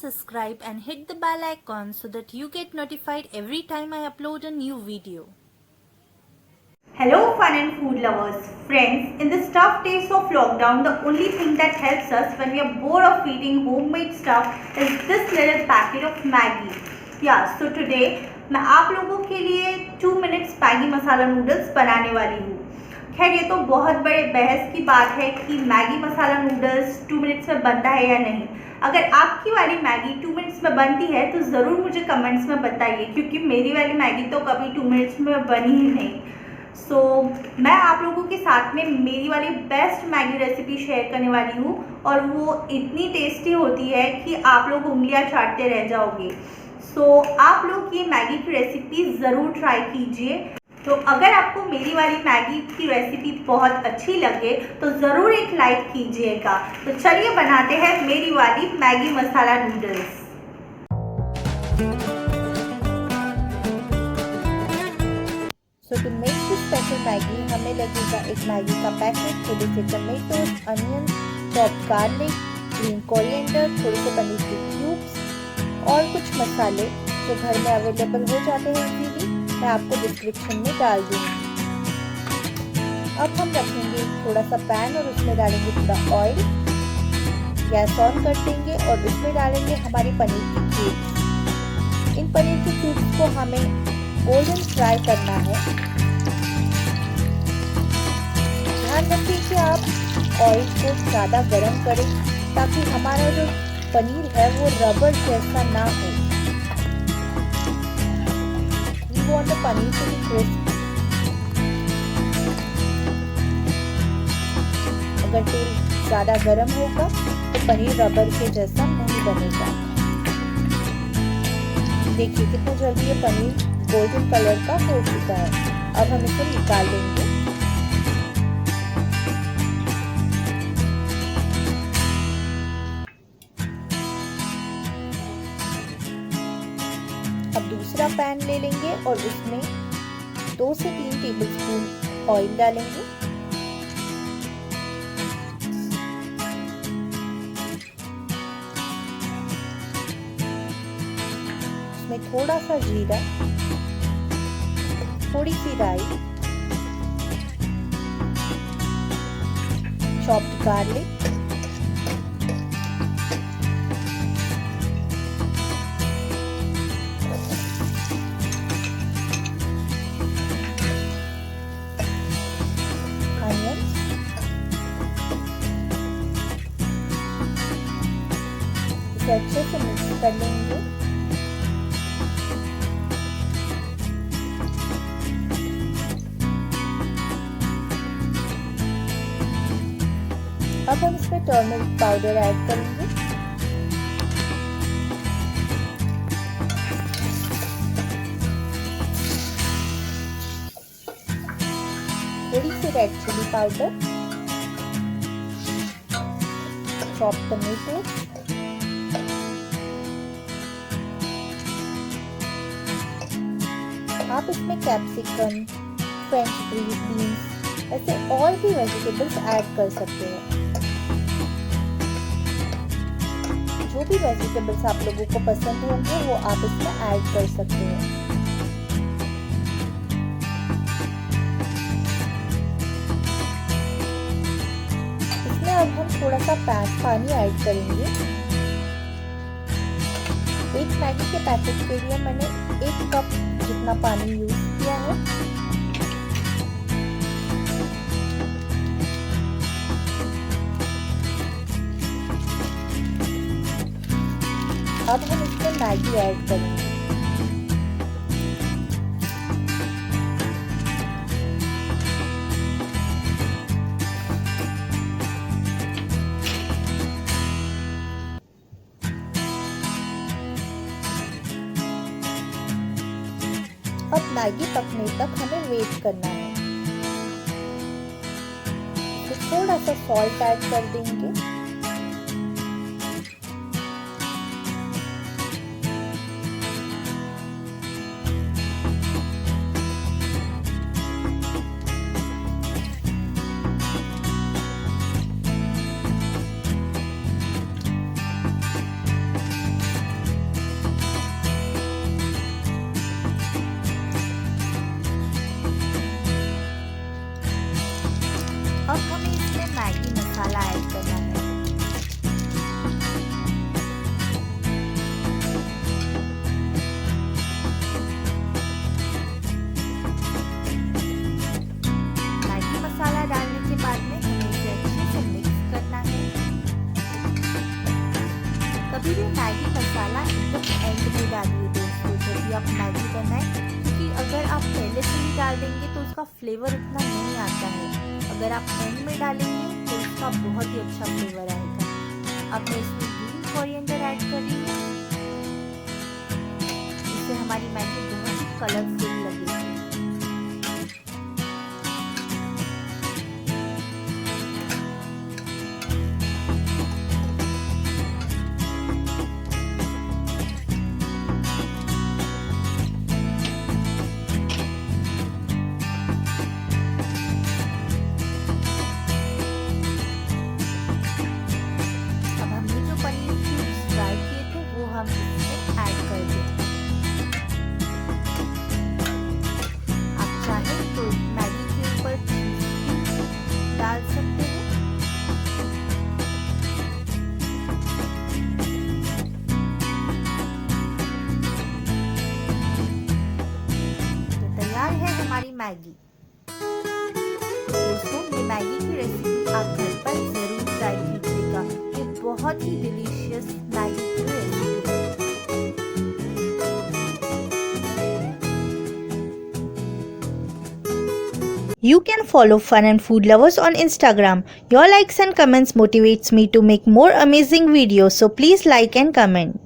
subscribe and hit the bell icon so that you get notified every time I upload a new video. Hello fun and food lovers. Friends, in the tough days of lockdown, the only thing that helps us when we are bored of eating homemade stuff is this little packet of Maggi. Yeah, so today मैं आप लोगों के लिए 2 minutes Maggi मसाला noodles बनाने वाली हूँ। खैर ये तो बहुत बड़े बहस की बात है कि मैगी मसाला नूडल्स 2 मिनट्स में बनता है या नहीं। अगर आपकी वाली मैगी 2 मिनट्स में बनती है तो ज़रूर मुझे कमेंट्स में बताइए, क्योंकि मेरी वाली मैगी तो कभी 2 मिनट्स में बनी ही नहीं। मैं आप लोगों के साथ में मेरी वाली बेस्ट मैगी रेसिपी शेयर करने वाली हूँ और वो इतनी टेस्टी होती है कि आप लोग उंगलियाँ चाटते रह जाओगे। आप लोग ये मैगी की रेसिपी ज़रूर ट्राई कीजिए। तो अगर आपको मेरी वाली मैगी की रेसिपी बहुत अच्छी लगे तो ज़रूर एक लाइक कीजिएगा। तो चलिए बनाते हैं मेरी वाली Maggi masala noodles. So to make this special Maggi, हमें लगेगा एक मैगी का पैकेट, थोड़े से tomatoes, onion, chopped garlic, green coriander, थोड़े से पनीर के क्यूब्स और कुछ मसाले जो घर में अवेलेबल हो जाते हैं इजीली, मैं आपको डिस्क्रिप्शन में डाल दूँगी। अब हम रखेंगे थोड़ा सा पैन और उसमें डालेंगे थोड़ा ऑयल, गैस ऑन कर देंगे और उसमें डालेंगे हमारी पनीर की क्यूब्स। इन पनीर के क्यूब्स को हमें गोल्डन फ्राई करना है। ध्यान रखिए कि आप ऑयल को ज़्यादा गर्म करें ताकि हमारा जो पनीर है वो रबर जैसा ना हो। We want the paneer to be crisp। अगर तेल ज़्यादा गर्म होगा तो पनीर रबर के जैसा नहीं बनेगा। देखिए कितना जल्दी ये पनीर गोल्डन कलर का हो चुका है। अब हम इसे निकाल लेंगे। अब दूसरा पैन ले लेंगे और उसमें 2 से 3 टेबलस्पून ऑयल डालेंगे। उसमें थोड़ा सा जीरा, थोड़ी सी राई, चॉप्ड गार्लिक, अनियन, इसे अच्छे से मिक्स कर लेंगे। अब हम इसमें टर्मरिक पाउडर ऐड करेंगे। थोड़ी सी red chilli powder, chopped tomato, आप इसमें कैप्सिकम, फ्रेंच बीन्स ऐसे और भी वेजिटेबल्स ऐड कर सकते हैं। जो भी वेजिटेबल्स आप लोगों को पसंद होंगे वो आप इसमें ऐड कर सकते हैं। इसमें अब हम थोड़ा सा पानी ऐड करेंगे। एक मैगी के पैकेट के लिए मैंने 1 कप जितना पानी यूज किया है। अब हम इसमें मैगी ऐड करेंगे। अब मैगी पकने तक हमें वेट करना है। तो थोड़ा सा सॉल्ट ऐड कर देंगे। डाल देंगे तो उसका फ्लेवर उतना नहीं आता है। अगर आप एंड में डालेंगे तो उसका बहुत ही अच्छा फ्लेवर आएगा। अब मैं इसमें ग्रीन कोरिएंडर ऐड कर रही हूँ, इससे हमारी मैगी बहुत ही कलरफुल लगेगी। हम इसमें ऐड कर दें। आप चाहें तो मैगी के ऊपर डाल सकते हैं। तो तैयार है हमारी मैगी। दोस्तों, ये मैगी की रेसिपी आप घर पर जरूर ट्राई कीजिएगा। ये बहुत ही डिलीशियस मैगी की रेसिपी है। You can follow Fun and Food Lovers on Instagram. Your likes and comments motivates me to make more amazing videos, so please like and comment.